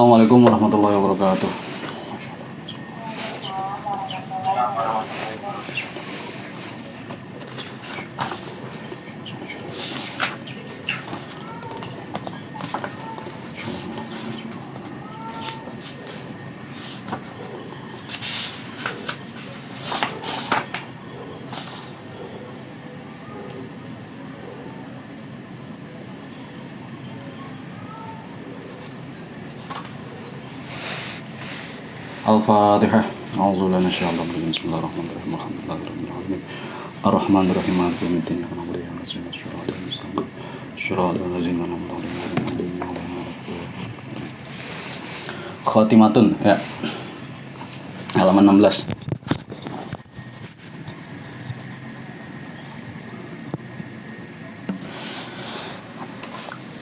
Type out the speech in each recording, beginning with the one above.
Assalamualaikum warahmatullahi wabarakatuh. Al-Fatihah. A'udzubillahi minasyaitonir rajim. Bismillahirrahmanirrahim. Alhamdulillahirabbil alamin. Arrahmanirrahim. Maliki yaumiddin. Iyyaka na'budu wa iyyaka nasta'in. Shiratal mustaqim. Shiratal ladzina an'amta 'alaihim ghairil maghdubi 'alaihim waladdallin. Khatimatun ya. Halaman 16.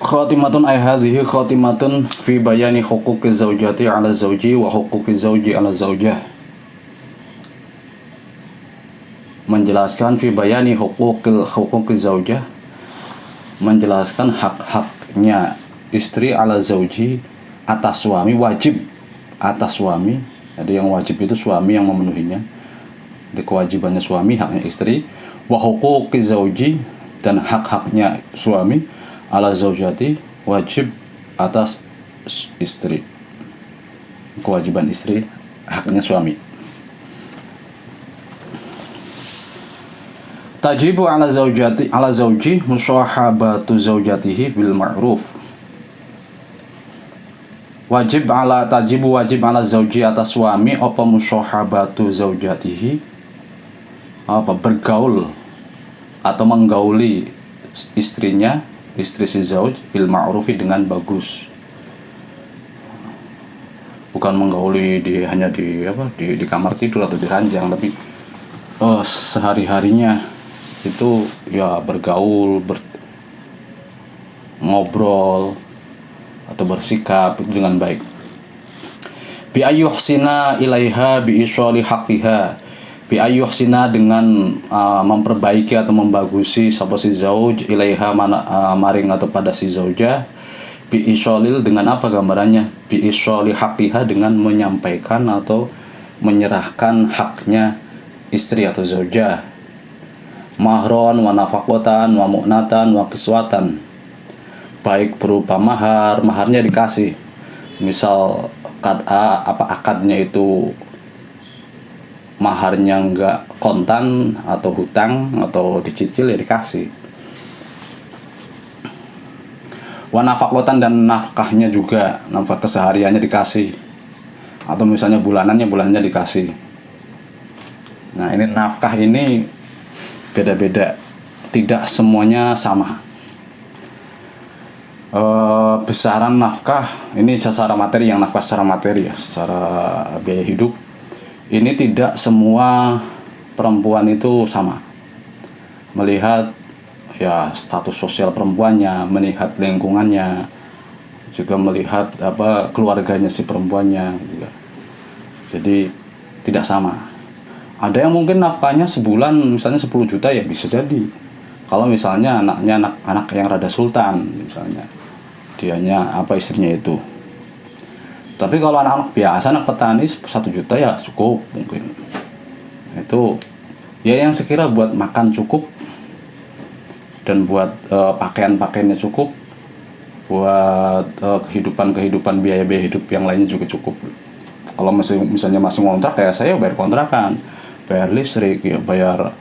Khatimatun ay hadhihi khatimatun fi bayani huquqi zaujati 'ala zauji wa huquqi zauji 'ala zaujah. Menjelaskan fi bayani huquqi zaujah, menjelaskan hak-haknya istri 'ala zauji atas suami, wajib atas suami. Jadi yang wajib itu suami yang memenuhinya. Di kewajibannya suami, haknya istri. Wa huquqi zauji, dan hak-haknya suami 'ala zaujati, wajib atas istri. Kewajiban istri, haknya suami. Tajibu 'ala zaujati 'ala zauji musahabatu zaujatihi bil ma'ruf. Wajib 'ala zauji atas suami apa musahabatu zaujatihi, apa bergaul atau menggauli istrinya, istri si zauj bil ma'rufi, dengan bagus. Bukan menggauli hanya di kamar tidur atau di ranjang, tapi sehari-harinya itu ya bergaul, ngobrol atau bersikap itu dengan baik. Bi ayyuhsina ilaiha bi isoli haqqiha, bi ayyuhsina dengan memperbaiki atau membagusi sapa si zauj ilaiha maring atau pada si zaujah, bi isolil dengan apa gambarannya, bi isoli haqqiha dengan menyampaikan atau menyerahkan haknya istri atau zaujah, mahron wa nafaqatan wa mu'natan wa kiswatan, baik berupa maharnya dikasih, misal akadnya itu maharnya enggak kontan atau hutang atau dicicil, ya dikasih. Wa nafaqatan, dan nafkahnya juga, nafkah kesehariannya dikasih, atau misalnya bulanannya dikasih. Nah, ini nafkah ini beda-beda, tidak semuanya sama. Besaran nafkah ini secara materi, yang nafkah secara materi ya, secara biaya hidup, ini tidak semua perempuan itu sama. Melihat ya status sosial perempuannya, melihat lingkungannya, juga melihat keluarganya si perempuannya juga. Jadi tidak sama. Ada yang mungkin nafkahnya sebulan misalnya 10 juta, ya bisa jadi. Kalau misalnya anaknya anak yang rada sultan, misalnya dianya istrinya itu. Tapi kalau anak-anak biasa, anak petani, 1 juta ya cukup mungkin. Itu ya yang sekira buat makan cukup, dan buat pakaian-pakaiannya cukup, buat kehidupan biaya-biaya hidup yang lainnya juga cukup. Kalau misalnya masih ngontrak, ya saya bayar kontrakan, bayar listrik, ya bayar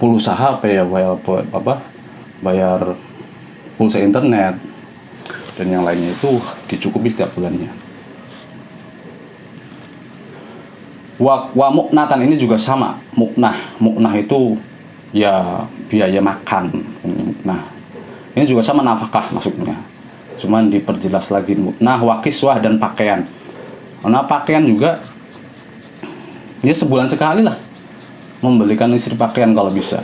pulsa HP, ya bayar pulsa internet, dan yang lainnya itu dicukupi setiap bulannya. Wa mu'natan ini juga sama. Mu'nah itu ya biaya makan. Nah, ini juga sama nafkah maksudnya. Cuman diperjelas lagi. Nah, wa kiswah, dan pakaian. Nah, pakaian juga ya sebulan sekali lah membelikan istri pakaian kalau bisa.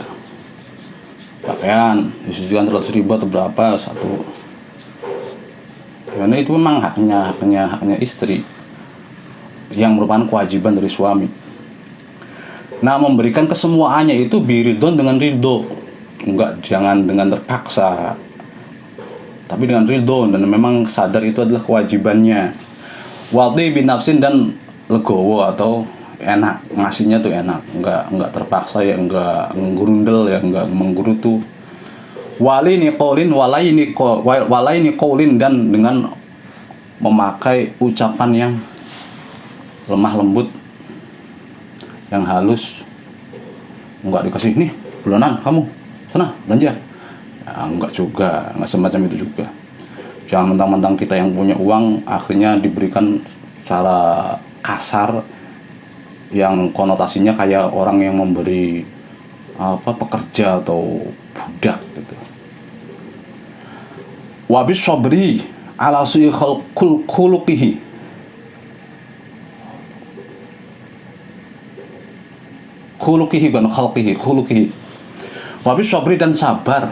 Pakaian disisihkan 100.000 atau berapa satu. Karena itu memang haknya istri, yang merupakan kewajiban dari suami. Nah, memberikan kesemuaannya itu biridon, dengan ridho, jangan dengan terpaksa. tapi dengan ridho dan memang sadar itu adalah kewajibannya. Wati bin nafsin dan legowo atau enak, ngasihnya tuh enak, nggak terpaksa ya, nggak menggurundel ya, nggak menggerutu. Walai ni qaulin dan dengan memakai ucapan yang lemah lembut, yang halus. Nggak dikasih nih bulanan, kamu sana belanja ya, nggak juga, nggak semacam itu juga. Jangan mentang-mentang kita yang punya uang akhirnya diberikan cara kasar yang konotasinya kayak orang yang memberi pekerja atau budak gitu. Wabis sabri ala su'i khuluqihi, bukan khuluqihi. Wabis sabri dan sabar,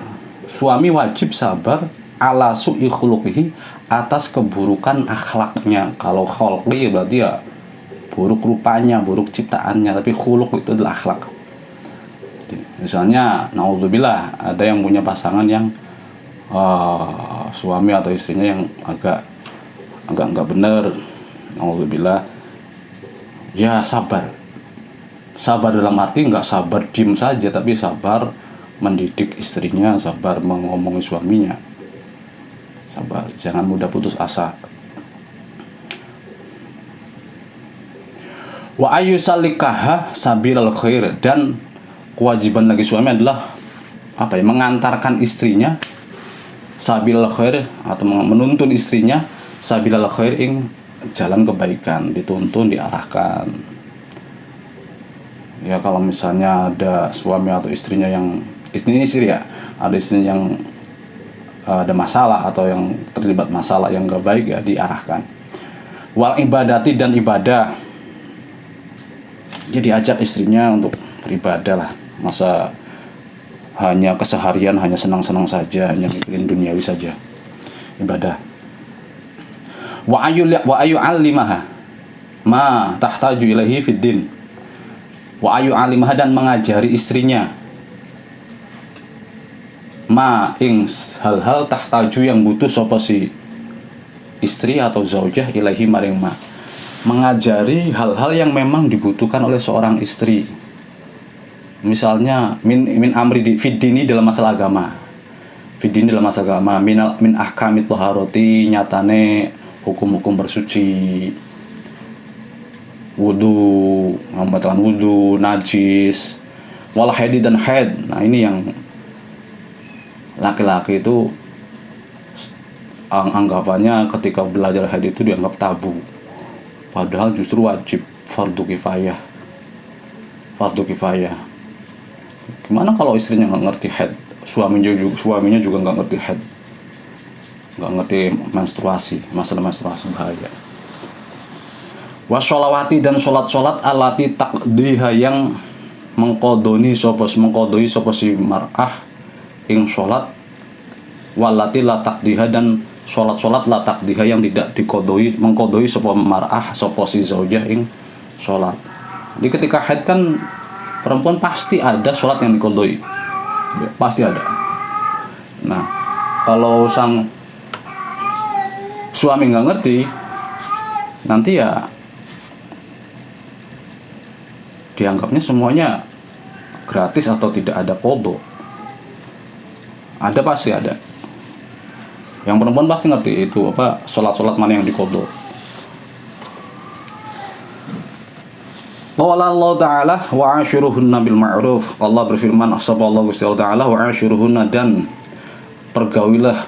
suami wajib sabar ala su'i khuluqihi, atas keburukan akhlaknya. Kalau khuluqi berarti ya buruk rupanya, buruk ciptaannya, tapi khuluq itu adalah akhlak. Misalnya naudzubillah, ada yang punya pasangan yang suami atau istrinya yang agak nggak benar, naudzubillah, ya sabar dalam arti nggak sabar diem saja, tapi sabar mendidik istrinya, sabar mengomongi suaminya, sabar, jangan mudah putus asa. Wa ayu salikaha sabilal khair, dan kewajiban lagi suami adalah mengantarkan istrinya sabilal khair, atau menuntun istrinya sabilal khair ing jalan kebaikan, dituntun, diarahkan. Ya kalau misalnya ada suami atau istrinya yang istri ya, ada istrinya yang ada masalah atau yang terlibat masalah yang gak baik, ya diarahkan. Wal ibadati, dan ibadah, jadi ajak istrinya untuk beribadah lah. Masa hanya keseharian hanya senang-senang saja, hanya mikirin duniawi saja, ibadah. Wa ayu alimaha ma tahtaju ilaihi fid din, wa ayu alimaha, dan mengajari istrinya ma ing hal-hal tahtaju yang butuh sapa si istri atau zaujah ilaihi maring ma, mengajari hal-hal yang memang dibutuhkan oleh seorang istri. Misalnya min amri di fiddini, dalam masalah agama, fiddini dalam masalah agama, min ahkamit taharati, nyatane hukum-hukum bersuci, wudu, membatalkan wudu, najis, wal haid, dan haid. Nah ini yang laki-laki itu anggapannya ketika belajar haid itu dianggap tabu, padahal justru wajib, fardu kifayah. Gimana kalau istrinya nggak ngerti haid, suaminya juga nggak ngerti haid, nggak ngerti menstruasi, masalah menstruasi, bahaya. Washolawati, dan sholat alati takdiha, yang mengkodoi sopo si mar'ah ing sholat, walati la takdiha, dan sholat la takdiha yang tidak mengkodoi sopo mar'ah sopo si zaujah ing sholat. Jadi ketika haid kan perempuan pasti ada sholat yang dikodoi, pasti ada. Nah kalau sang suami nggak ngerti, nanti ya dianggapnya semuanya gratis atau tidak ada kodo. Ada, pasti ada. Yang perempuan pasti ngerti itu sholat mana yang dikodo. Qala Allah Ta'ala wa ashiruhunna bil ma'ruf. Allah berfirman, Allah Gusti Allah Ta'ala, wa ashiruhunna, dan pergaulilah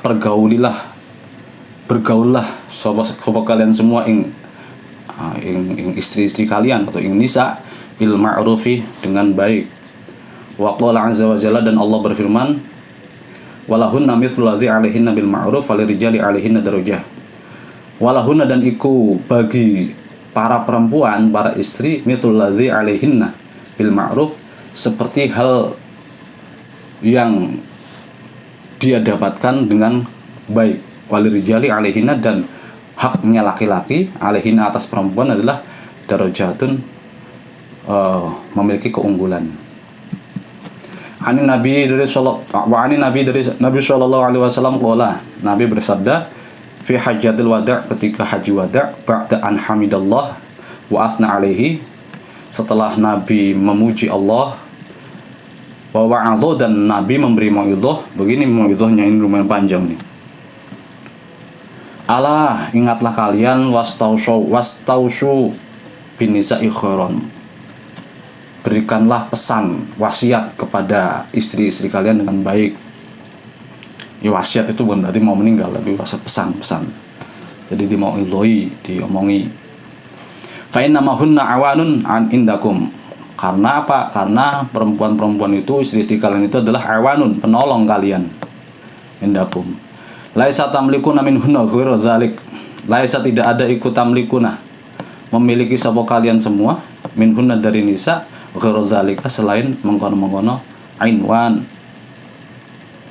sapa kalian semua ing istri-istri kalian atau ing nisa bil ma'rufi, dengan baik. Wa qala azza wa jalla, dan Allah berfirman, walahunna mithlu ladzi 'alaihinna bil ma'ruf walirijali 'alaihinna darajah. Walahunna, dan iku bagi para perempuan, para istri, mithlu ladzi 'alaihinna bil ma'ruf, seperti hal yang dia dapatkan dengan baik. Walirijali 'alaihinna, dan haknya laki-laki 'alaihinna atas perempuan adalah darajatun, memiliki keunggulan. Ani Nabi dari Nabi sallallahu alaihi wasallam qala, Nabi bersabda fi hajjatil wada' ketika haji wada' ba'da an hamidallah wa asna alaihi, setelah Nabi memuji Allah wa wa'adhu, dan Nabi memberi mau'idhah. Begini mau'idhahnya, ini lumayan panjang nih. Ala, ingatlah kalian, wastausu bin nisa'i khairan, berikanlah pesan wasiat kepada istri-istri kalian dengan baik. Ya, wasiat itu bukan berarti mau meninggal, tapi wasiat pesan-pesan. Jadi diomongi. Fa inna mahunna awanun an indakum. Karena apa? Karena perempuan-perempuan itu, istri-istri kalian itu adalah awanun, penolong kalian. Indakum. Laisa tamlikuna minhunna ghairu dzalik. Laisa, tidak ada ikut tamlikuna, memiliki sapa kalian semua, minhunna dari nisa, ghairu dzalika, selain mengkono-mengkono ainwan,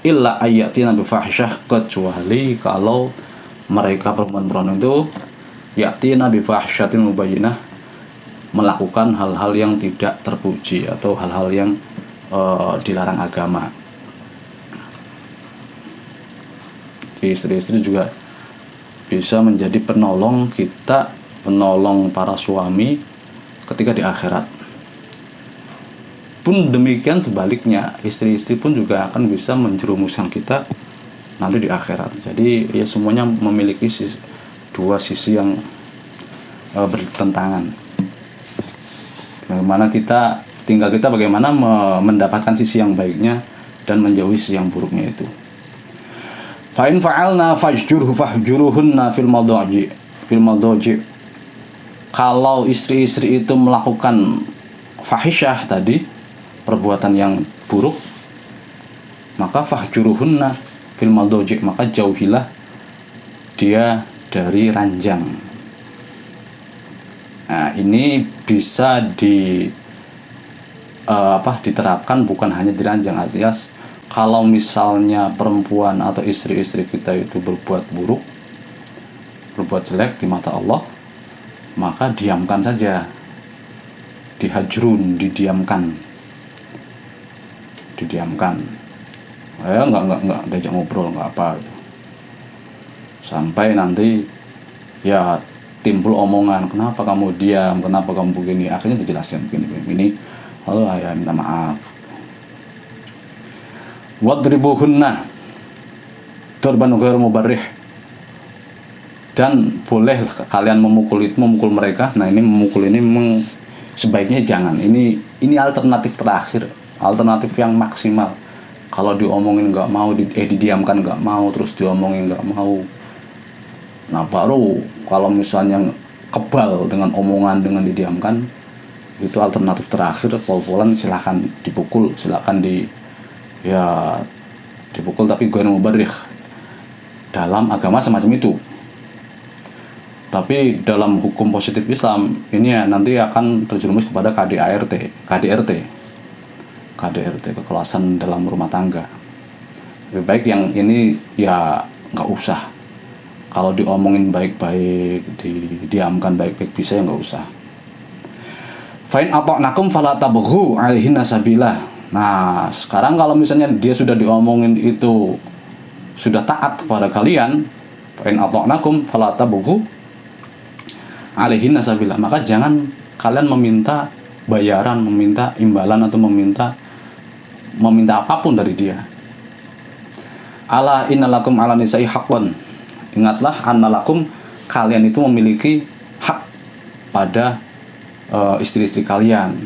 illa ayatina bi fahisyah, kecuali kalau mereka perempuan-perempuan itu yatina bi fahsyatin mubayyinah, melakukan hal-hal yang tidak terpuji atau hal-hal yang dilarang agama. Istri-istri juga bisa menjadi penolong kita, penolong para suami ketika di akhirat. Pun demikian sebaliknya, istri-istri pun juga akan bisa menjerumuskan kita nanti di akhirat. Jadi ya, semuanya memiliki dua sisi yang bertentangan. Bagaimana tinggal kita bagaimana mendapatkan sisi yang baiknya dan menjauhi sisi yang buruknya itu. Fa in fa'alna fahjuruhunna fil madaji. Kalau istri-istri itu melakukan fahisyah tadi, perbuatan yang buruk, maka fahjuruhunna fil madaji, maka jauhilah dia dari ranjang. Nah, ini bisa diterapkan bukan hanya di ranjang, artinya kalau misalnya perempuan atau istri-istri kita itu berbuat buruk, berbuat jelek di mata Allah, maka diamkan saja, dihajrun, didiamkan, nggak diajak ngobrol, nggak apa gitu. Sampai nanti ya timbul omongan, kenapa kamu diam, kenapa kamu begini, akhirnya dijelaskan begini, lalu ya minta maaf. Wadribuhunna darban ghairu mubarrih, dan boleh kalian memukul mereka. Nah, ini memukul ini memang sebaiknya jangan. Ini alternatif terakhir, alternatif yang maksimal. Kalau diomongin nggak mau, didiamkan nggak mau, terus diomongin nggak mau. Nah, baru kalau misalnya kebal dengan omongan, dengan didiamkan, itu alternatif terakhir. Pol-polan silakan dipukul, silakan dipukul, tapi ghairu mubarrih. Dalam agama semacam itu. Tapi dalam hukum positif Islam ini ya nanti akan terjerumus kepada KDRT, kekerasan dalam rumah tangga. Lebih baik yang ini ya nggak usah. Kalau diomongin baik-baik, didiamkan baik-baik, bisa ya nggak usah. Fa'in ata'nakum fala tabghu 'alaihinna sabila. Nah, sekarang kalau misalnya dia sudah diomongin itu sudah taat kepada kalian, fa'in ata'nakum fala tabghu 'alaihinna sabila, maka jangan kalian meminta bayaran, meminta imbalan, atau meminta apapun dari dia. Ala innalakum ala nisa'i haqqan. Ingatlah, annalakum, kalian itu memiliki hak pada istri-istri kalian.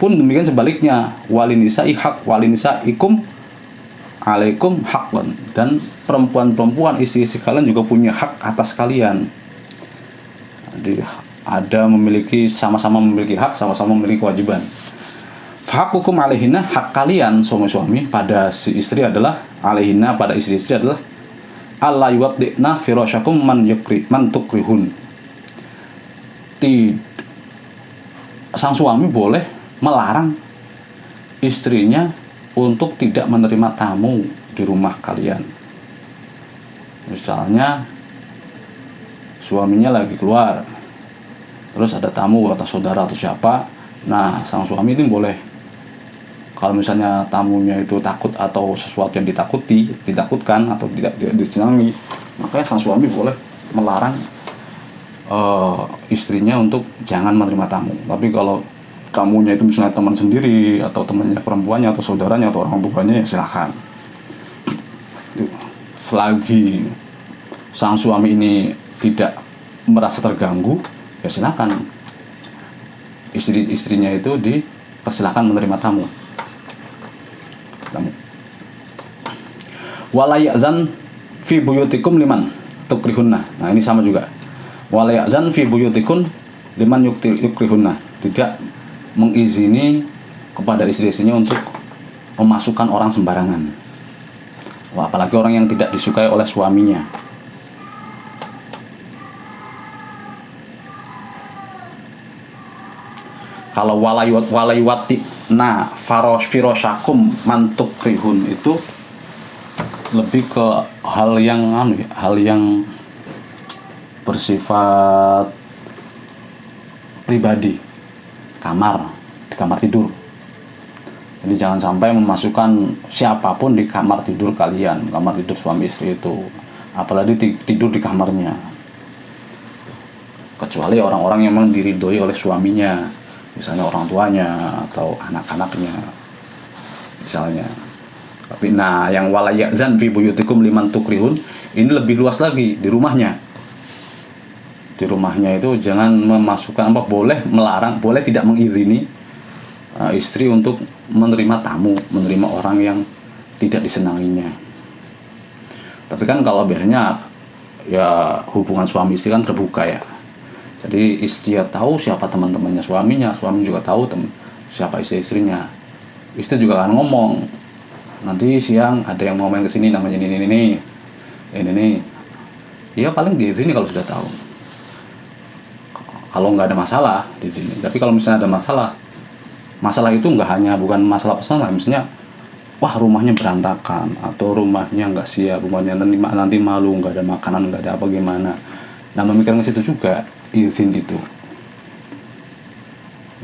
Pun demikian sebaliknya, walinisa'i haq, walinisaikum alaikum haqqan, dan perempuan-perempuan istri-istri kalian juga punya hak atas kalian. Jadi sama-sama memiliki hak, sama-sama memiliki kewajiban. Fahaqukum alaihinna, hak kalian suami-suami pada si istri adalah, alaihinna pada istri-istri adalah, alla yuwaddi'na firasyakum man tukrihun. Sang suami boleh melarang istrinya untuk tidak menerima tamu di rumah kalian. Misalnya suaminya lagi keluar, terus ada tamu atau saudara atau siapa, nah sang suami itu boleh Kalau misalnya tamunya itu takut atau sesuatu yang ditakutkan atau tidak disenangi, makanya sang suami boleh melarang istrinya untuk jangan menerima tamu. Tapi kalau tamunya itu misalnya teman sendiri atau temannya perempuannya atau saudaranya atau orang tuanya, ya silakan. Selagi sang suami ini tidak merasa terganggu, ya silakan istrinya itu dipersilakan menerima tamu. Wala ya'zan fi buyutikum liman tukrihunna. Nah, ini sama juga. Wala ya'zan fi buyutikum liman yukrihunna. Tidak mengizini kepada istri-istrinya untuk memasukkan orang sembarangan. Wah, apalagi orang yang tidak disukai oleh suaminya. Kalau walayuwati firosyakum mantuk rihun itu lebih ke hal yang bersifat pribadi, di kamar tidur. Jadi jangan sampai memasukkan siapapun di kamar tidur kalian, kamar tidur suami istri itu, apalagi tidur di kamarnya, kecuali orang-orang yang memang diridhoi oleh suaminya, misalnya orang tuanya atau anak-anaknya misalnya. Tapi nah, yang wala ya'zan fi buyutikum liman tukrihun ini lebih luas lagi, di rumahnya. Di rumahnya itu jangan memasukkan, boleh melarang, boleh tidak mengizini istri untuk menerima tamu, menerima orang yang tidak disenanginya. Tapi kan kalau biasanya ya hubungan suami istri kan terbuka ya. Jadi istri tahu siapa teman-temannya suaminya, suami juga tahu siapa istri-istrinya. Istri juga akan ngomong, nanti siang ada yang mau main kesini namanya ini. Ya paling di sini kalau sudah tahu. Kalau nggak ada masalah di sini. Tapi kalau misalnya ada masalah itu bukan masalah personal, misalnya wah rumahnya berantakan atau rumahnya nggak siap, rumahnya nanti malu, nggak ada makanan, nggak ada apa gimana. Nah, memikirkan ke situ juga izin itu.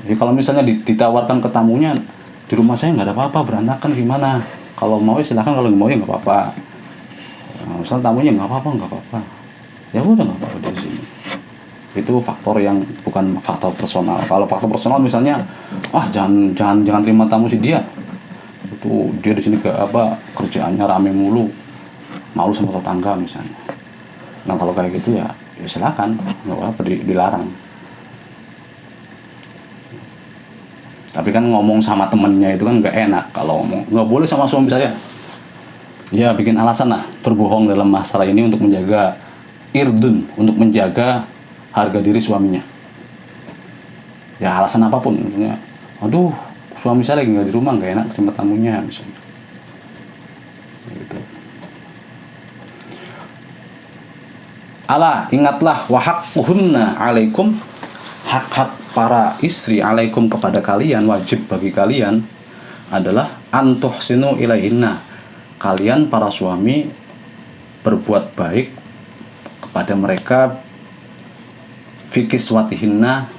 Jadi kalau misalnya ditawarkan ke tamunya, di rumah saya nggak ada apa-apa, berantakan gimana? Kalau mau silakan, kalau nggak mau ya nggak apa-apa. Nah, misalnya tamunya nggak apa-apa, ya udah nggak apa-apa di sini. Itu faktor yang bukan faktor personal. Kalau faktor personal misalnya, jangan terima tamu sih dia. Itu dia di sini kerjaannya rame mulu, malu sama tetangga misalnya. Nah kalau kayak gitu ya silakan, nggak apa-apa, dilarang. Tapi kan ngomong sama temennya itu kan nggak enak. Kalau ngomong nggak boleh sama suami saya, ya bikin alasan lah, berbohong dalam masalah ini untuk menjaga irdun, untuk menjaga harga diri suaminya. Ya alasan apapun, misalnya, aduh suami saya lagi nggak di rumah, nggak enak terima tamunya misalnya. Gitu. Ala ingatlah wahaqquhunna alaikum, hak-hak para istri alaikum kepada kalian, wajib bagi kalian adalah antuhsinu ilaihinna, kalian para suami berbuat baik kepada mereka, fikiswatihinna,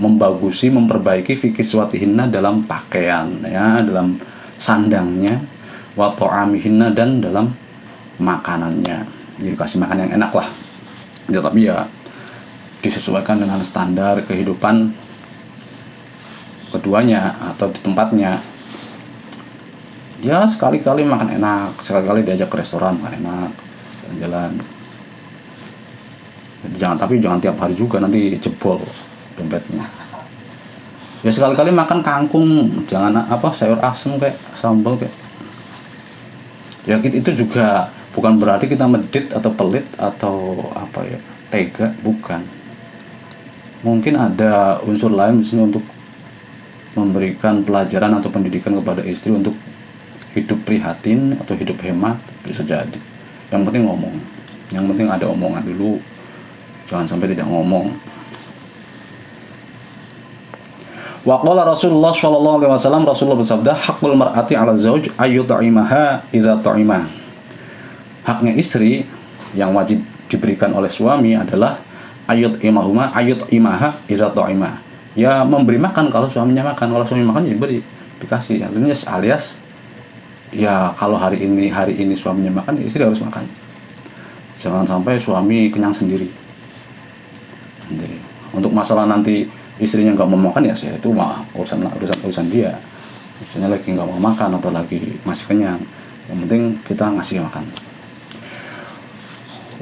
memperbaiki fikiswatihinna dalam pakaian ya, dalam sandangnya, wa ta'amihinna, dan dalam makanannya. Jadi kasih makan yang enak lah. Ya, tapi ya disesuaikan dengan standar kehidupan keduanya atau di tempatnya. Ya sekali-kali makan enak, sekali-kali diajak ke restoran makan enak, jalan-jalan. Jangan tiap hari juga, nanti jebol dompetnya. Ya sekali-kali makan kangkung, jangan sayur asem kayak sambal kayak. Ya itu juga bukan berarti kita medit atau pelit atau tega, bukan. Mungkin ada unsur lain misalnya untuk memberikan pelajaran atau pendidikan kepada istri untuk hidup prihatin atau hidup hemat, bisa jadi. Yang penting ngomong, yang penting ada omongan dulu, jangan sampai tidak ngomong. Wa qala Rasulullah sallallahu alaihi wasallam, Rasulullah bersabda, haqqul mar'ati 'ala zauj ayyut'imaha idza ta'ima. Haknya istri yang wajib diberikan oleh suami adalah ayyut'imaha idza ta'ima. Ya memberi makan kalau suaminya makan, kalau suami makan ya diberi. dikasih. Artinya alias ya kalau hari ini suaminya makan, istri harus makan. Jangan sampai suami kenyang sendiri. Jadi, untuk masalah nanti istrinya nggak mau makan ya itu mah urusan dia. Misalnya lagi nggak mau makan atau lagi masih kenyang, yang penting kita ngasih makan.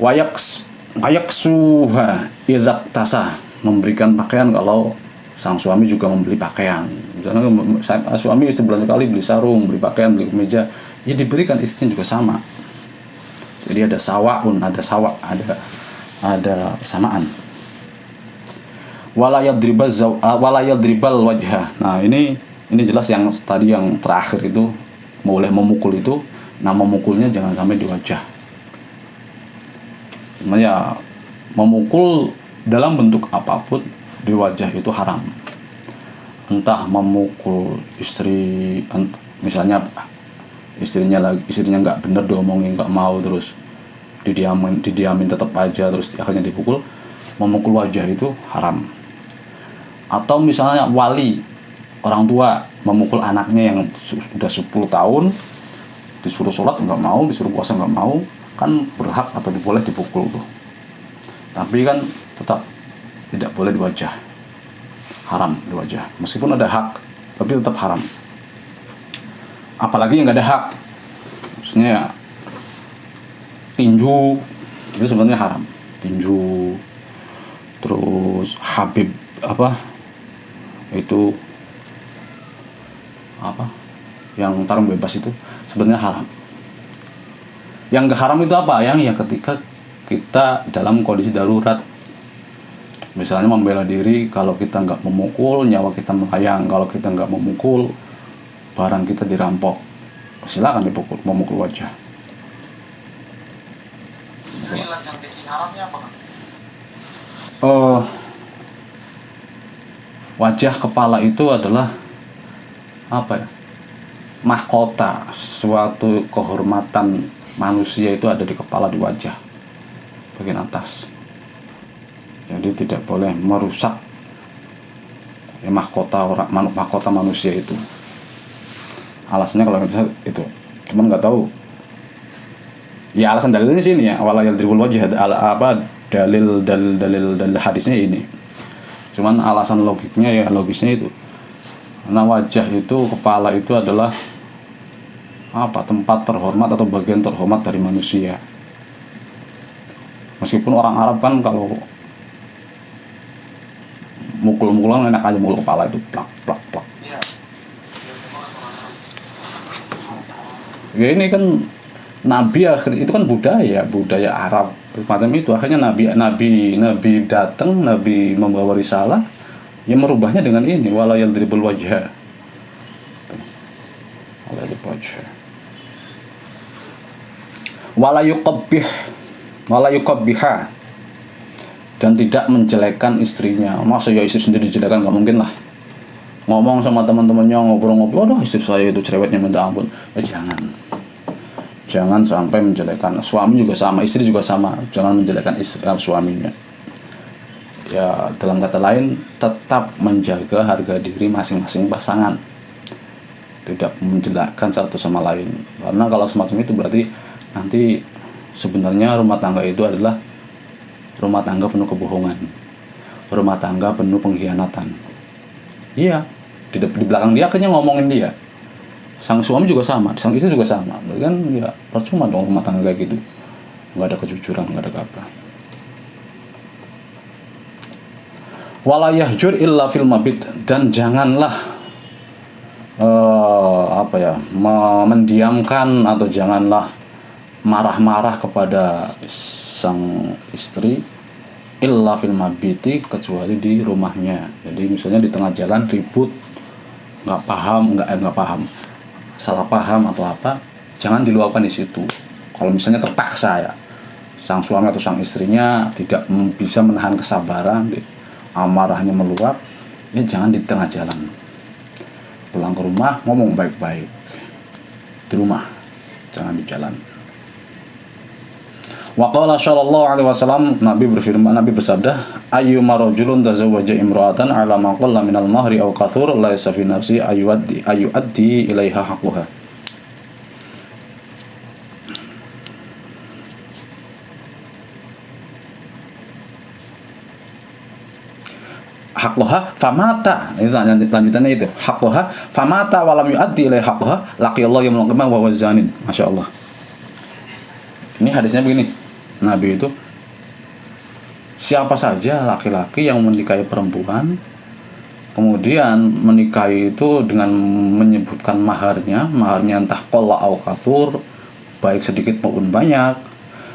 Wayak suha izak tasa, memberikan pakaian kalau sang suami juga membeli pakaian. Misalnya suami sebulan sekali beli sarung, beli pakaian, beli kemeja, ya diberikan istrinya juga sama. Jadi ada persamaan. Walayadribal wajha. Nah ini jelas yang tadi yang terakhir itu boleh memukul itu. Nah memukulnya jangan sampai di wajah. Sebenarnya memukul dalam bentuk apapun di wajah itu haram. Entah memukul istri, misalnya istrinya nggak bener diomongin, nggak mau, terus didiamin tetap aja, terus akhirnya dipukul. Memukul wajah itu haram. Atau misalnya wali, orang tua memukul anaknya yang sudah 10 tahun, disuruh sholat nggak mau, disuruh puasa nggak mau, kan berhak atau boleh dipukul tuh. Tapi kan tetap tidak boleh di wajah, haram di wajah. Meskipun ada hak, tapi tetap haram. Apalagi yang nggak ada hak, maksudnya tinju itu sebenarnya haram. Tinju, terus Habib yang tarung bebas itu sebenarnya haram. Yang gak haram itu apa? Yang ya ketika kita dalam kondisi darurat, misalnya membela diri, kalau kita nggak memukul nyawa kita melayang, kalau kita nggak memukul barang kita dirampok, silakan dipukul, memukul wajah. Wajah kepala itu adalah mahkota, suatu kehormatan manusia itu ada di kepala, di wajah bagian atas. Jadi tidak boleh merusak mahkota manusia itu. Alasannya kalau itu, cuman nggak tahu. Ya alasan dalilnya sini ya, walayadribul wajh, dalil hadisnya ini. Cuman alasan logisnya itu. Karena wajah itu, kepala itu adalah tempat terhormat atau bagian terhormat dari manusia. Meskipun orang Arab kan kalau mukul-mukulan enak aja, mukul kepala itu plak. Ya ini kan Nabi itu kan budaya Arab macam itu. Akhirnya Nabi datang, Nabi membawa risalah, yang merubahnya dengan ini, wala yadribul wajha. Wala yuqabbih, dan tidak menjelekkan istrinya. Masa ya istri sendiri dijelekan? Nggak mungkin lah. Ngomong sama teman-temannya, ngobrol-ngobrol, aduh istri saya itu cerewetnya minta ampun. Jangan sampai menjelekkan. Suami juga sama, istri juga sama. Jangan menjelekkan suaminya. Ya dalam kata lain, tetap menjaga harga diri masing-masing pasangan, tidak menjelekkan satu sama lain. Karena kalau semacam itu berarti nanti sebenarnya rumah tangga itu adalah rumah tangga penuh kebohongan, rumah tangga penuh pengkhianatan. Iya, di belakang dia akhirnya ngomongin dia. Sang suami juga sama, sang istri juga sama. Kan ya percuma dong rumah tangga kayak gitu, nggak ada kejujuran, nggak ada apa. Wala yahjur illa fil mabit, dan janganlah mendiamkan atau janganlah marah-marah kepada sang istri illa fil mabiti, kecuali di rumahnya. Jadi misalnya di tengah jalan ribut, nggak paham, salah paham atau apa, jangan diluapkan di situ. Kalau misalnya terpaksa ya, sang suami atau sang istrinya tidak bisa menahan kesabaran, amarahnya meluap, ya jangan di tengah jalan. Pulang ke rumah ngomong baik-baik di rumah, jangan di jalan. Wa qala sallallahu alaihi wasallam, Nabi bersabda, ayyuma rajulun tazawwaja imra'atan ala ma qalla minal mahri aw kathur laisa fi nafsi ayuaddi ilaiha haqquha. Haqquha famata, itu lanjutannya itu. Haqquha famata walam yuaddi ilaiha haqquha laqiyallahu yaumul qiyamah wa huwa zanin. Masyaallah. Ini hadisnya begini. Nabi itu, siapa saja laki-laki yang menikahi perempuan, kemudian menikahi itu dengan menyebutkan maharnya entah qalla au kathur, baik sedikit maupun banyak,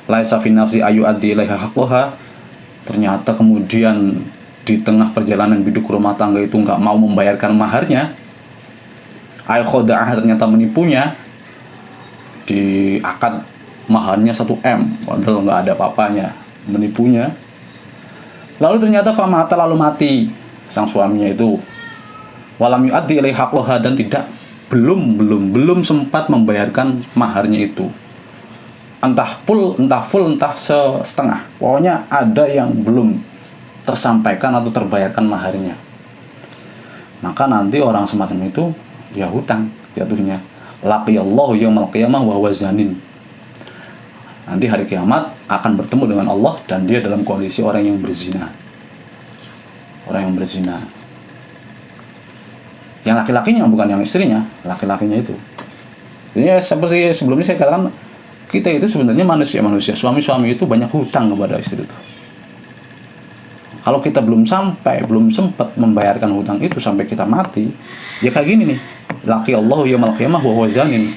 laisa fi nafsi ayuaddi ilaiha haqquha, ternyata kemudian di tengah perjalanan hidup rumah tangga itu nggak mau membayarkan maharnya, ay khoda'ah, ternyata menipunya, di akad maharnya 1M padahal nggak ada apa-apanya, menipunya. Lalu ternyata famata, lalu mati sang suaminya itu, walam yu'addi ilaiha haqquha, dan belum sempat membayarkan maharnya itu, entah full entah setengah, pokoknya ada yang belum tersampaikan atau terbayarkan maharnya. Maka nanti orang semacam itu ya hutang jatuhnya, laqiyallahu yaumal qiyamah wa huwa zanin. Nanti hari kiamat akan bertemu dengan Allah dan dia dalam kondisi orang yang berzina. Orang yang berzina. Yang laki-lakinya bukan yang istrinya, laki-lakinya itu. Jadi seperti sebelumnya saya katakan, kita itu sebenarnya manusia. Suami-suami itu banyak hutang kepada istri itu. Kalau kita belum sempat membayarkan hutang itu sampai kita mati, ya kayak gini nih. Laqiyallahu yaumal qiyamah wa huwa zanin.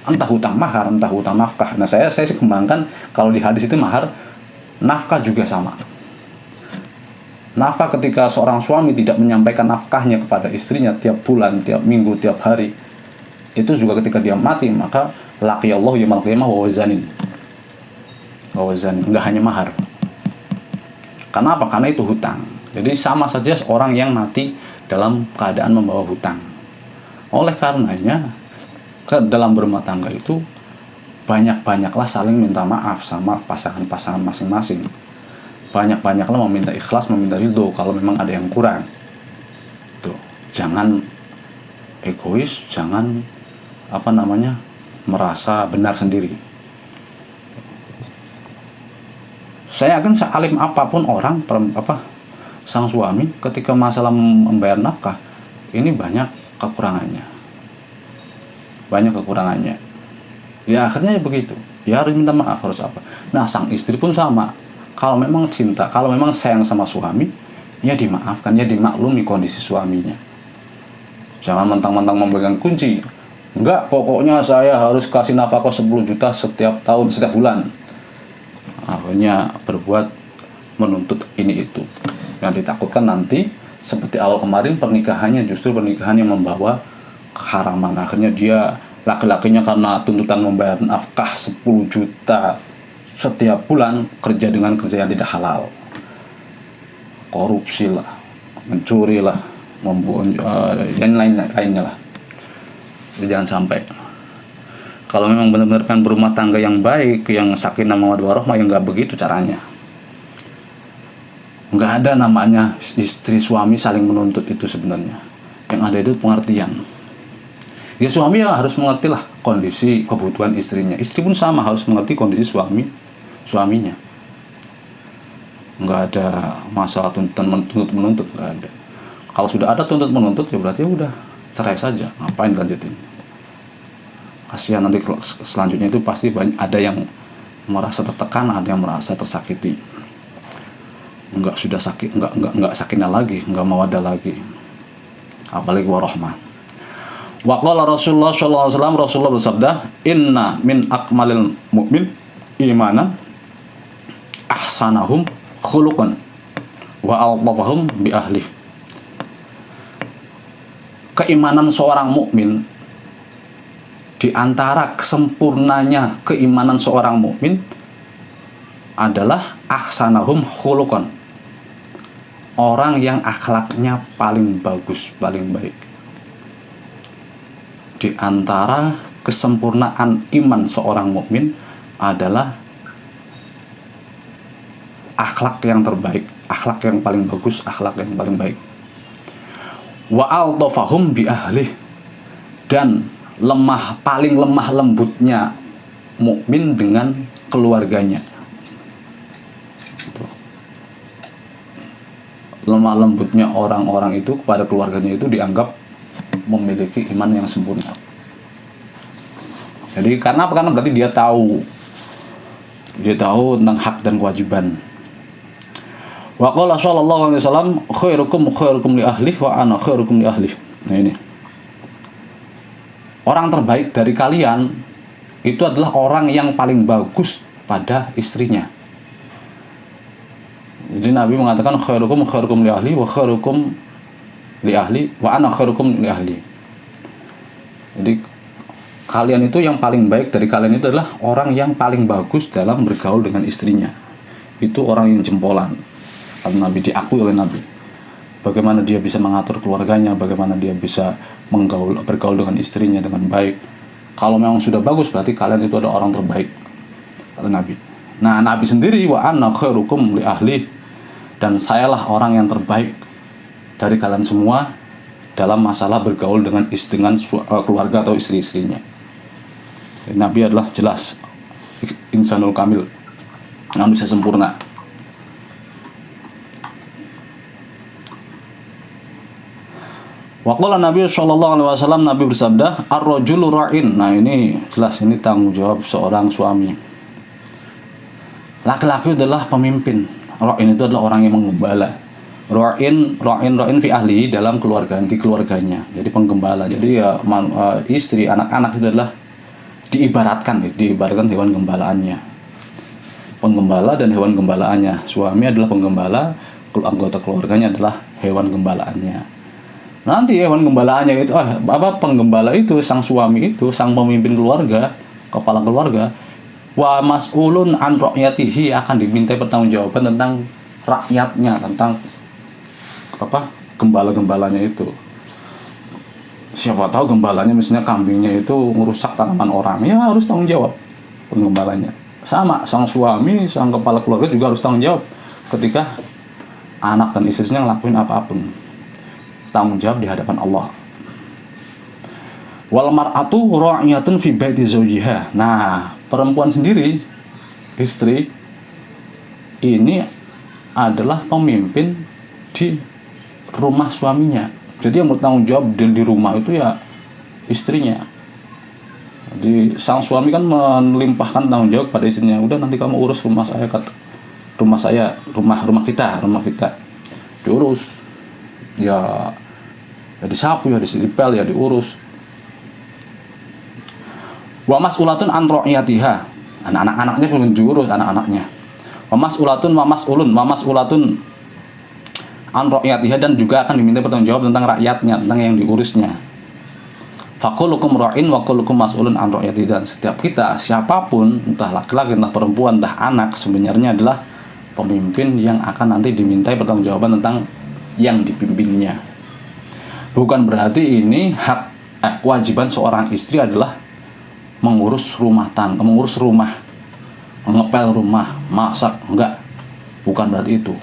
Entah hutang mahar, entah hutang nafkah. Nah, saya sih kembangkan kalau di hadis itu mahar, nafkah juga sama. Nafkah, ketika seorang suami tidak menyampaikan nafkahnya kepada istrinya tiap bulan, tiap minggu, tiap hari, itu juga ketika dia mati, maka laqiyallahu yaumal qiyamah wa huwa zanin. Wa huwa zanin, enggak hanya mahar. Karena apa? Karena itu hutang. Jadi sama saja orang yang mati dalam keadaan membawa hutang. Oleh karenanya, dalam berumah tangga itu banyak-banyaklah saling minta maaf sama pasangan-pasangan masing-masing. Banyak-banyaklah meminta ikhlas, meminta ridho kalau memang ada yang kurang. Tuh, jangan egois, jangan merasa benar sendiri. Saya yakin sealim apapun orang, sang suami, ketika masalah membayar nafkah, ini banyak kekurangannya. Ya akhirnya begitu. Ya harus minta maaf, harus apa. Nah, sang istri pun sama. Kalau memang cinta, kalau memang sayang sama suami, ya dimaafkan, ya dimaklumi kondisi suaminya. Jangan mentang-mentang memegang kunci. Enggak, pokoknya saya harus kasih nafkah 10 juta setiap tahun, setiap bulan. Akhirnya berbuat menuntut ini itu. Yang ditakutkan nanti seperti awal kemarin, pernikahannya justru pernikahan yang membawa keharaman. Akhirnya dia, laki-lakinya, karena tuntutan membayar nafkah 10 juta setiap bulan, kerja dengan kerja yang tidak halal, korupsi lah, mencuri lah, dan lainnya lah. Jadi jangan sampai. Kalau memang benar-benar kan berumah tangga yang baik, yang sakinah mawaddah warahmah, yang nggak begitu caranya. Nggak ada namanya istri suami saling menuntut itu sebenarnya. Yang ada itu pengertian. Ya suami ya harus mengertilah kondisi kebutuhan istrinya. Istri pun sama harus mengerti kondisi suaminya. Nggak ada masalah tuntutan menuntut, nggak ada. Kalau sudah ada tuntut menuntut, ya berarti udah cerai saja. Ngapain lanjutin? Kasihan nanti selanjutnya itu pasti ada yang merasa tertekan, ada yang merasa tersakiti. Enggak sakinah lagi, enggak mawaddah lagi. Apalagi warahmah. Wa qala Rasulullah sallallahu alaihi wasallam, Rasulullah bersabda, "Inna min akmalil mu'min imanan ahsanahum khuluqan wa alṭafahum bi ahli." Keimanan seorang mukmin, di antara kesempurnanya keimanan seorang mukmin adalah ahsanahum khuluqan, orang yang akhlaknya paling bagus, paling baik. Di antara kesempurnaan iman seorang mukmin adalah akhlak yang terbaik, akhlak yang paling bagus, akhlak yang paling baik. Wa altafahum bi ahlih, dan paling lemah lembutnya mukmin dengan keluarganya. Lemah lembutnya orang-orang itu kepada keluarganya itu dianggap memiliki iman yang sempurna. Jadi karena apa? Karena berarti dia tahu tentang hak dan kewajiban. Wa qala sallallahu alaihi wasallam khairukum li ahli wa ana khairukum li ahli. Nah ini. Orang terbaik dari kalian itu adalah orang yang paling bagus pada istrinya. Jadi Nabi mengatakan khairukum li ahli wa khairukum li ahli wa ana khairukum li ahli. Jadi kalian itu yang paling baik dari kalian itu adalah orang yang paling bagus dalam bergaul dengan istrinya. Itu orang yang jempolan. Karena Nabi diakui oleh Nabi. Bagaimana dia bisa mengatur keluarganya, bagaimana dia bisa bergaul dengan istrinya dengan baik. Kalau memang sudah bagus berarti kalian itu adalah orang terbaik. Kata Nabi. Nah, Nabi sendiri wa ana khairukum li ahli, dan sayalah orang yang terbaik dari kalian semua dalam masalah bergaul dengan keluarga atau istri-istrinya. Nabi adalah jelas insanul kamil, manusia sempurna. Waqala Nabi sallallahu alaihi wasallam, Nabi bersabda, ar-rajulu ra'in. Nah, ini jelas, ini tanggung jawab seorang suami. Laki-laki adalah pemimpin. Ra'in itu adalah orang yang menggembala. Ra'in fi ahli, dalam di keluarganya. Jadi penggembala. Jadi ya istri, anak-anak itu adalah diibaratkan hewan gembalaannya. Penggembala dan hewan gembalaannya. Suami adalah penggembala, anggota keluarganya adalah hewan gembalaannya. Nanti hewan gembalaannya itu penggembala itu, sang suami itu, sang pemimpin keluarga, kepala keluarga, wa mas'ulun an ra'yatihi, akan dimintai pertanggungjawaban tentang rakyatnya, tentang gembala-gembalanya itu. Siapa tahu gembalanya misalnya kambingnya itu merusak tanaman orang, ya harus tanggung jawab penggembalanya. Sama, sang suami, sang kepala keluarga juga harus tanggung jawab ketika anak dan istrinya ngelakuin apapun. Tanggung jawab di hadapan Allah. Wal mar'atu ra'iyatun fi baiti zawjiha. Nah, perempuan sendiri, istri ini adalah pemimpin di rumah suaminya. Jadi yang bertanggung jawab di rumah itu ya istrinya. Jadi sang suami kan melimpahkan tanggung jawab pada istrinya. Udah, nanti kamu urus rumah kita diurus. Ya disapu, ya diselipel, ya diurus. Wa mas'ulatun an ra'iyatiha. Anak-anaknya pun diurus, anak-anaknya. Wa mas'ulatun an ra'iyatiha, dan juga akan diminta pertanggungjawab tentang rakyatnya, tentang yang diurusnya. Fakulukum ra'in wa kullukum mas'ulun an ra'iyatihi. Dan setiap kita, siapapun, entah laki-laki, entah perempuan, entah anak, sebenarnya adalah pemimpin yang akan nanti dimintai pertanggungjawaban tentang yang dipimpinnya. Bukan berarti ini kewajiban seorang istri adalah mengurus rumah, ngepel rumah, masak, enggak. Bukan berarti itu.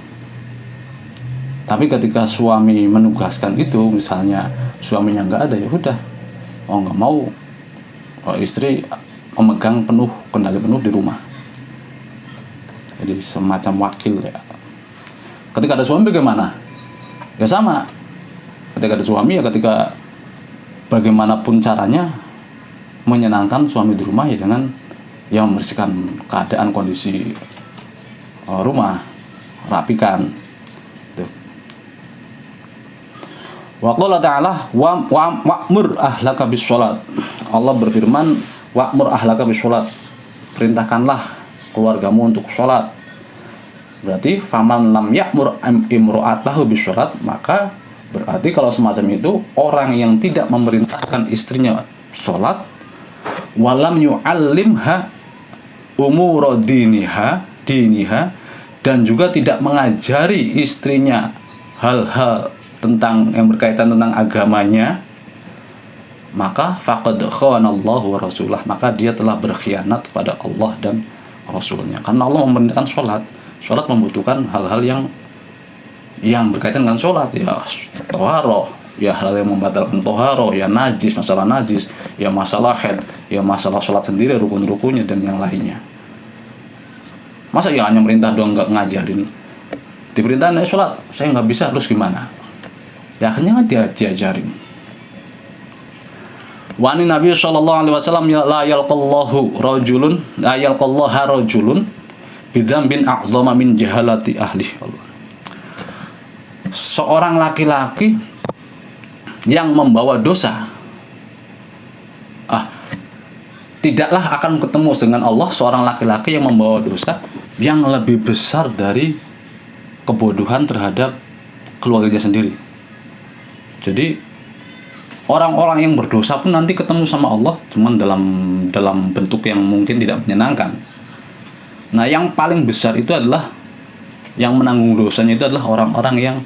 Tapi ketika suami menugaskan itu, misalnya suaminya enggak ada, ya udah, enggak mau, istri memegang kendali penuh di rumah. Jadi semacam wakil ya. Ketika ada suami bagaimana? Ya sama. Ketika ada suami, ya ketika bagaimanapun caranya menyenangkan suami di rumah, ya dengan yang membersihkan keadaan kondisi rumah, rapikan. Wa qala ta'ala wa'mur ahlaka bis shalat. Allah berfirman, wa'mur ahlaka bis shalat. Perintahkanlah keluargamu untuk salat. Berarti faman lam ya'mur imra'atahu bis shalat, maka berarti kalau semacam itu, orang yang tidak memerintahkan istrinya sholat, walam yu'allimha umur diniha, dan juga tidak mengajari istrinya hal-hal tentang yang berkaitan tentang agamanya, maka faqad khanallahu wa rasulah, maka dia telah berkhianat pada Allah dan Rasulnya. Karena Allah memerintahkan sholat, Sholat membutuhkan hal-hal yang berkaitan dengan sholat, ya toharoh, ya hal yang membatalkan toharoh, ya najis, ya masalah haid, ya masalah sholat sendiri, rukun-rukunnya dan yang lainnya. Masa ya hanya merintah doang nggak ngajarin? Diperintah sholat, saya nggak bisa, terus gimana? Ya akhirnya diajarin. Wani Nabi sallallahu alaihi wasallam la yalqallahu rajulun bidzambin a'zama min jahalati ahli Allah. Seorang laki-laki yang membawa dosa tidaklah akan ketemu dengan Allah seorang laki-laki yang membawa dosa yang lebih besar dari kebodohan terhadap keluarganya sendiri. Jadi orang-orang yang berdosa pun nanti ketemu sama Allah, cuman dalam bentuk yang mungkin tidak menyenangkan. Nah, yang paling besar itu adalah yang menanggung dosanya itu adalah orang-orang yang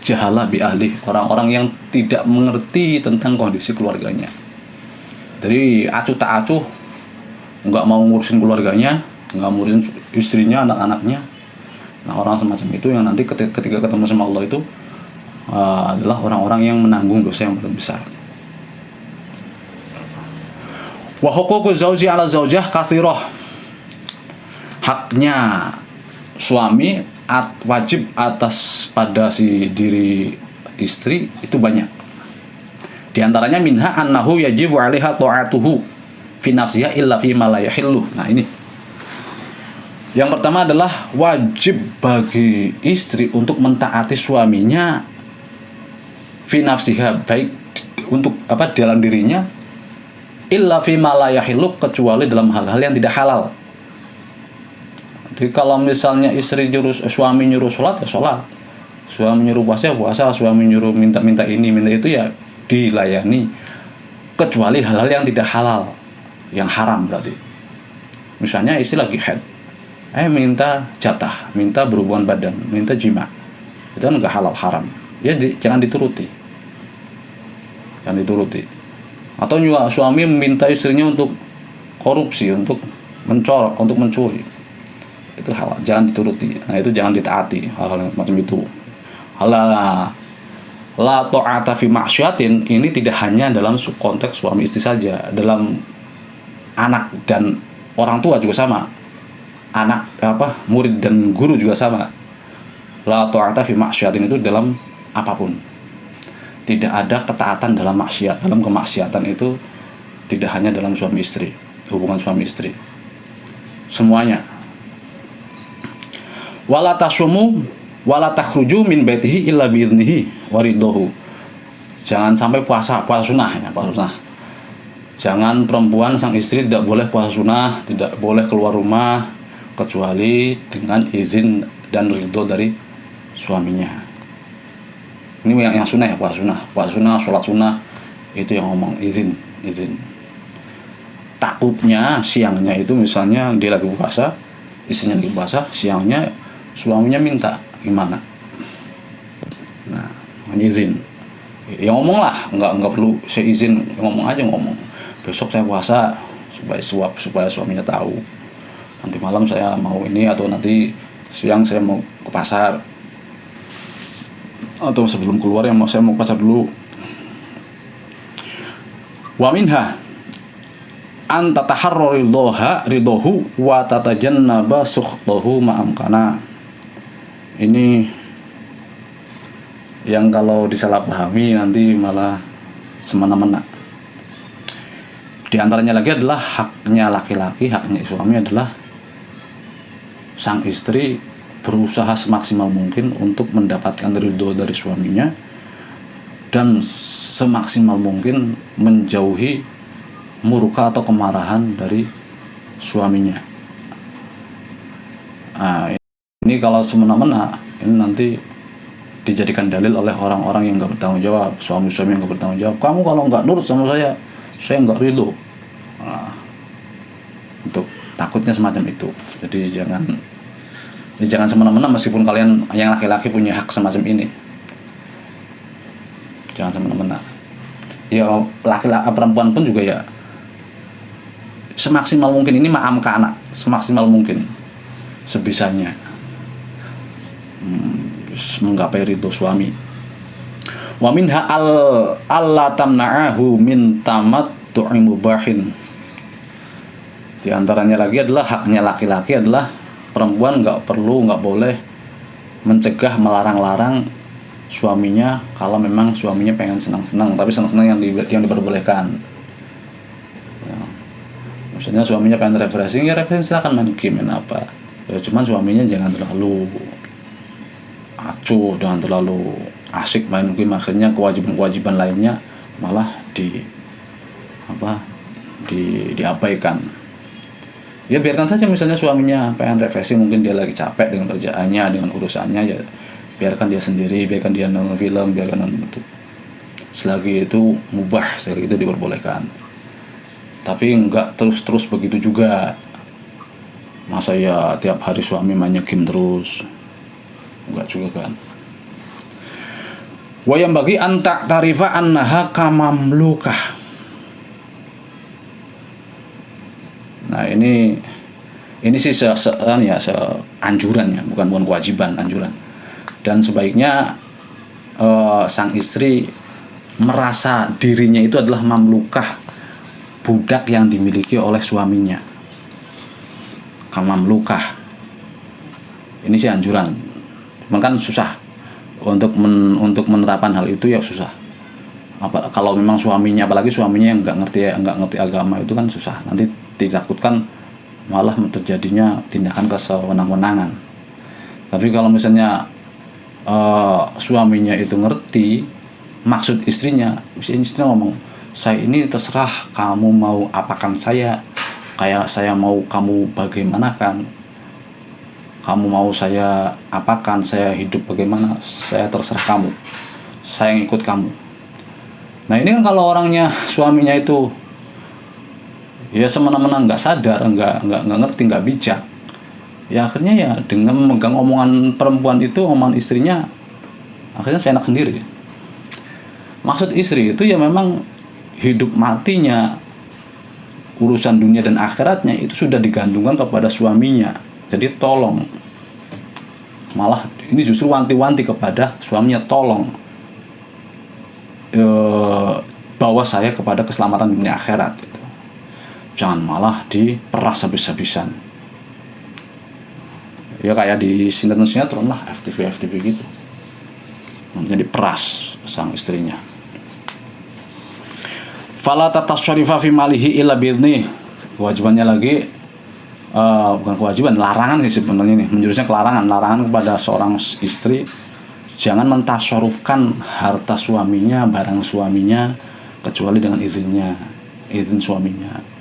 jahala bi ahli, orang-orang yang tidak mengerti tentang kondisi keluarganya. Jadi acuh tak acuh, nggak mau ngurusin keluarganya, nggak ngurusin istrinya, anak-anaknya. Nah, orang semacam itu yang nanti ketika ketemu sama Allah itu adalah orang-orang yang menanggung dosa yang paling besar. Wa huququ zauji ala zaujah katsirah. Haknya suami wajib atas pada si diri istri itu banyak. Di antaranya minha annahu yajibu 'alaiha ta'atuhu fi nafsiha illa fi ma la yahillu. Nah, ini. Yang pertama adalah wajib bagi istri untuk mentaati suaminya fi nafsiha, baik untuk dalam dirinya, illa fi ma la yahillu, kecuali dalam hal-hal yang tidak halal. Jadi kalau misalnya suami nyuruh sholat ya sholat, suami nyuruh puasa ya puasa, suami nyuruh minta ini minta itu ya dilayani, kecuali hal-hal yang tidak halal, yang haram berarti. Misalnya istri lagi haid, minta jatah, minta berhubungan badan, minta jima, itu kan nggak halal, haram. Ya jangan dituruti. Atau juga suami meminta istrinya untuk korupsi, untuk mencuri, itu halal, jangan dituruti. Nah, itu jangan ditaati, hal-hal macam itu. La ta'ata fi ma'syatin ini tidak hanya dalam konteks suami istri saja, dalam anak dan orang tua juga sama. Anak murid dan guru juga sama. La ta'ata fi ma'syatin itu dalam apapun. Tidak ada ketaatan dalam maksiat, dalam kemaksiatan itu tidak hanya dalam suami istri, hubungan suami istri. Semuanya. Wala tasumu wala takhruju min baitihi illa bi idnihi wa ridhohu. Jangan sampai puasa sunnah. Jangan perempuan sang istri tidak boleh puasa sunnah, tidak boleh keluar rumah kecuali dengan izin dan ridho dari suaminya. Ini yang sunnah ya, puasa sunnah, sholat sunnah, itu yang ngomong izin. Takutnya siangnya itu misalnya dia lagi puasa, istrinya lagi puasa, siangnya suaminya minta, gimana? Nah, izin. Ya ngomong lah, nggak perlu saya izin, ngomong aja. Besok saya puasa supaya suaminya tahu. Nanti malam saya mau ini, atau nanti siang saya mau ke pasar, atau sebelum keluar saya mau ke pasar dulu. Wa minha an tataharra ridhohu wa tatajannaba sukhtahu ma'amkana. Ini yang kalau disalahpahami nanti malah semena-mena. Di antaranya lagi adalah haknya laki-laki, haknya suami adalah sang istri berusaha semaksimal mungkin untuk mendapatkan ridho dari suaminya dan semaksimal mungkin menjauhi murka atau kemarahan dari suaminya. Nah, ini kalau semena-mena ini nanti dijadikan dalil oleh orang-orang yang nggak bertanggung jawab, suami-suami yang nggak bertanggung jawab. Kamu kalau nggak nurut sama saya nggak ridho. Nah, untuk takutnya semacam itu. Jadi jangan semena-mena, meskipun kalian yang laki-laki punya hak semacam ini. Jangan semena-mena. Ya laki-laki perempuan pun juga ya semaksimal mungkin ini ma'am ke anak, semaksimal mungkin sebisanya. menggapai ridho suami. Wa minha alla tamna'ahu min tamattu'i mubahin. Di antaranya lagi adalah haknya laki-laki adalah perempuan nggak boleh mencegah, melarang-larang suaminya kalau memang suaminya pengen senang-senang, tapi senang-senang yang diperbolehkan. Ya. Maksudnya suaminya pengen refreshing, ya refreshing silakan, main game apa. Ya cuman suaminya jangan terlalu acuh, jangan terlalu asik main game, akhirnya kewajiban-kewajiban lainnya malah diabaikan. Ya biarkan saja, misalnya suaminya pengen refreshing, mungkin dia lagi capek dengan kerjaannya, dengan urusannya, ya biarkan dia sendiri, biarkan dia nonton film, biarkan nonton YouTube. Selagi itu mubah, selagi itu diperbolehkan. Tapi enggak terus begitu juga. Masa ya tiap hari suami mainnya game terus, enggak juga kan. Wa yang bagi anta tarifa annaha kamamlukah. Nah ini sih anjuran ya, bukan kewajiban, anjuran. Dan sebaiknya sang istri merasa dirinya itu adalah mamlukah, budak yang dimiliki oleh suaminya. Kamamlukah. Ini sih anjuran. Cuman kan susah untuk menerapkan hal itu, ya susah. Kalau memang suaminya, apalagi suaminya yang nggak ngerti agama, itu kan susah. Nanti ditakutkan malah terjadinya tindakan kesewenang-wenangan. Tapi kalau misalnya suaminya itu ngerti maksud istrinya, misalnya istrinya ngomong, saya ini terserah kamu mau apakan saya, kayak saya mau kamu bagaimanakan, kamu mau saya apakan, saya hidup bagaimana, saya terserah kamu, saya ngikut kamu. Nah ini kan kalau orangnya, suaminya itu ya semena-mena, nggak sadar, nggak ngerti, nggak bijak, ya akhirnya ya dengan memegang omongan perempuan itu, omongan istrinya, akhirnya seenak sendiri. Maksud istri itu ya memang hidup matinya, urusan dunia dan akhiratnya itu sudah digantungkan kepada suaminya. Jadi tolong, malah ini justru wanti-wanti kepada suaminya, tolong bawa saya kepada keselamatan dunia akhirat. Jangan malah diperas habis-habisan. Ya kayak di sinetron lah, FTV gitu. Nanti diperas sang istrinya. Fala tatasarifa fi malihi illa birni. Kewajibannya lagi bukan kewajiban, larangan sih sebenarnya ini. Menjurusnya larangan kepada seorang istri, jangan mentasarufkan harta suaminya, barang suaminya, kecuali dengan izin suaminya.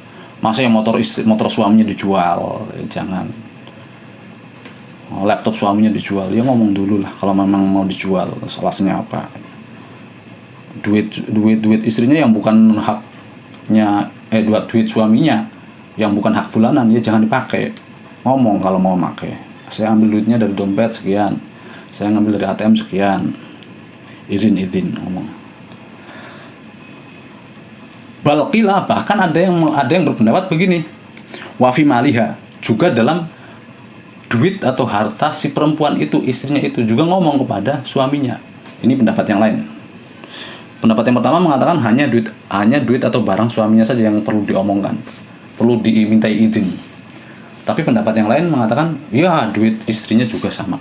Masa yang motor suaminya dijual, jangan. Laptop suaminya dijual, ya ngomong dulu lah kalau memang mau dijual, salahnya apa. Duit istrinya yang bukan haknya, duit suaminya yang bukan hak bulanan, ya jangan dipakai. Ngomong kalau mau pakai, saya ambil duitnya dari dompet sekian, saya ngambil dari ATM sekian, izin ngomong. Balqilah, bahkan ada yang berpendapat begini, wafi maliha, juga dalam duit atau harta si perempuan itu, istrinya itu juga ngomong kepada suaminya. Ini pendapat yang lain. Pendapat yang pertama mengatakan hanya duit atau barang suaminya saja yang perlu diomongkan, perlu dimintai izin. Tapi pendapat yang lain mengatakan ya duit istrinya juga sama,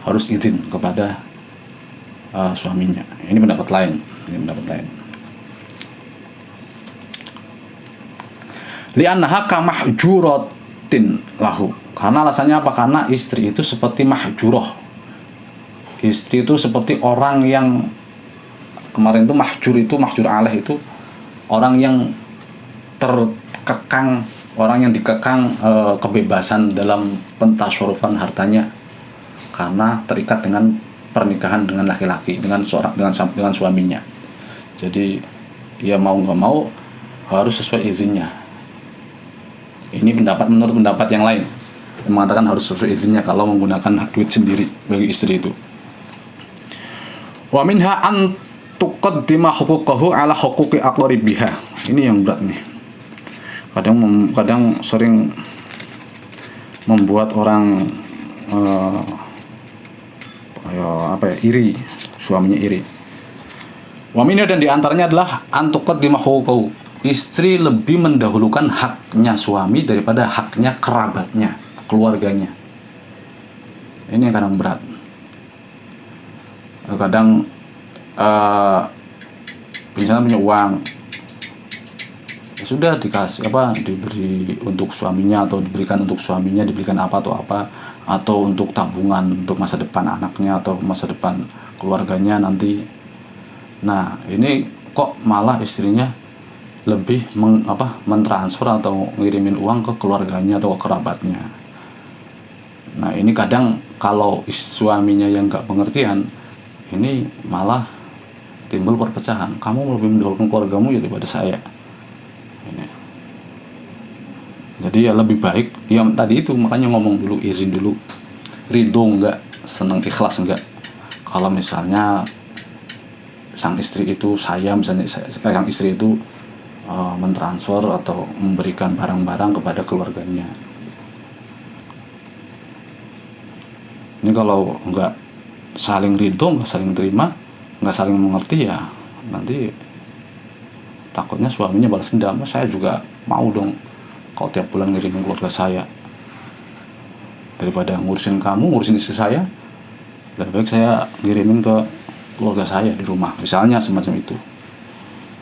harus izin kepada suaminya. Ini pendapat lain. Li'annaha kamahjuratin lahu. Karena alasannya apa? Karena istri itu seperti mahjurah. Istri itu seperti orang yang kemarin itu mahjur alaih itu orang yang terkekang, orang yang dikekang kebebasan dalam pentasarufan hartanya karena terikat dengan pernikahan dengan laki-laki, dengan suaminya. Jadi ya mau nggak mau harus sesuai izinnya. Ini menurut pendapat yang lain yang mengatakan harus sesuai izinnya kalau menggunakan duit sendiri bagi istri itu. Wa minha an tuqaddima huquqahu ala huquqi aqrabiha. Ini yang berat nih. Kadang sering membuat orang iri, suaminya iri. Wa minha, dan diantaranya adalah antuqaddimahu, istri lebih mendahulukan haknya suami daripada haknya kerabatnya, keluarganya. Ini yang kadang berat. Kadang misalnya punya uang, ya sudah diberi untuk suaminya, atau diberikan untuk suaminya, diberikan apa atau untuk tabungan untuk masa depan anaknya atau masa depan keluarganya nanti. Nah, ini kok malah istrinya lebih mentransfer atau ngirimin uang ke keluarganya atau ke kerabatnya. Nah, ini kadang kalau suaminya yang nggak pengertian, ini malah timbul perpecahan. Kamu lebih mendahulukan keluargamu ya daripada saya. Ini. Jadi ya lebih baik, ya tadi itu makanya ngomong dulu, izin dulu, ridho enggak, seneng ikhlas enggak. Kalau misalnya sang istri itu sang istri itu mentransfer atau memberikan barang-barang kepada keluarganya. Ini kalau enggak saling ridho, enggak saling terima, enggak saling mengerti, ya nanti takutnya suaminya balas dendam. Saya juga mau dong kalau tiap bulan ngirimin keluarga saya, daripada ngurusin kamu, ngurusin istri saya, lebih baik saya ngirimin ke keluarga saya di rumah, misalnya semacam itu.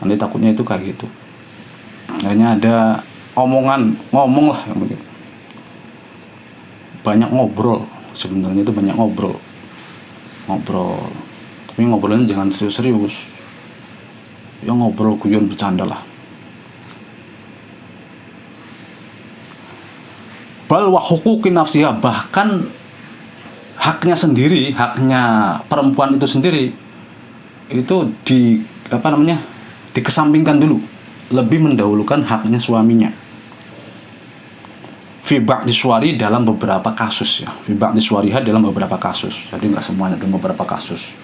Nanti takutnya itu kayak gitu. Hanya ada ngomong lah yang begitu. Banyak ngobrol, sebenarnya itu banyak ngobrol. Tapi ngobrolnya jangan serius-serius. Ya ngobrol guyon bercanda lah. Bal wa huquqin nafsiha, bahkan haknya sendiri, haknya perempuan itu sendiri itu dikesampingkan dulu, lebih mendahulukan haknya suaminya. Fi ba'di suwari, dalam beberapa kasus ya. Fi ba'di suwariha, dalam beberapa kasus. Jadi enggak semuanya, dalam beberapa kasus.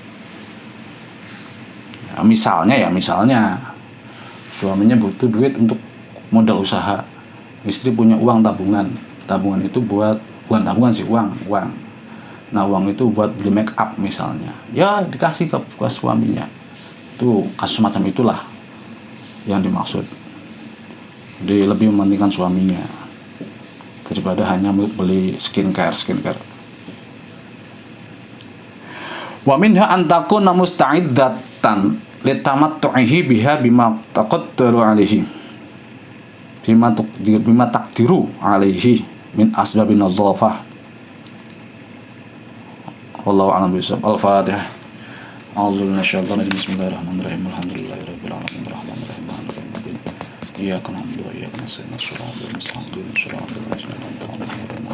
Ya, misalnya suaminya butuh duit untuk modal usaha. Istri punya uang tabungan. Tabungan itu bukan tabungan sih, uang. Nah, uang itu buat beli make up misalnya. Ya dikasih ke suaminya. Itu kasus macam itulah yang dimaksud. Jadi lebih mementingkan suaminya daripada hanya beli skincare. Wa minha an takuna musta'iddatan litamattu'ihi biha bima taqaddaru alaihi. Bima taqdiru alaihi min asbabin nadhafah. Wallahu a'lam bishawab. Al-Fatihah. A'udzu billahi minasyaitonir rajim. Bismillahirrahmanirrahim. Alhamdulillahirabbil alamin. Arrahmanirrahim. Maliki yaumiddin. Iyyaka na'budu wa iyyaka nasta'in. Shiratal ladzina an'amta 'alaihim.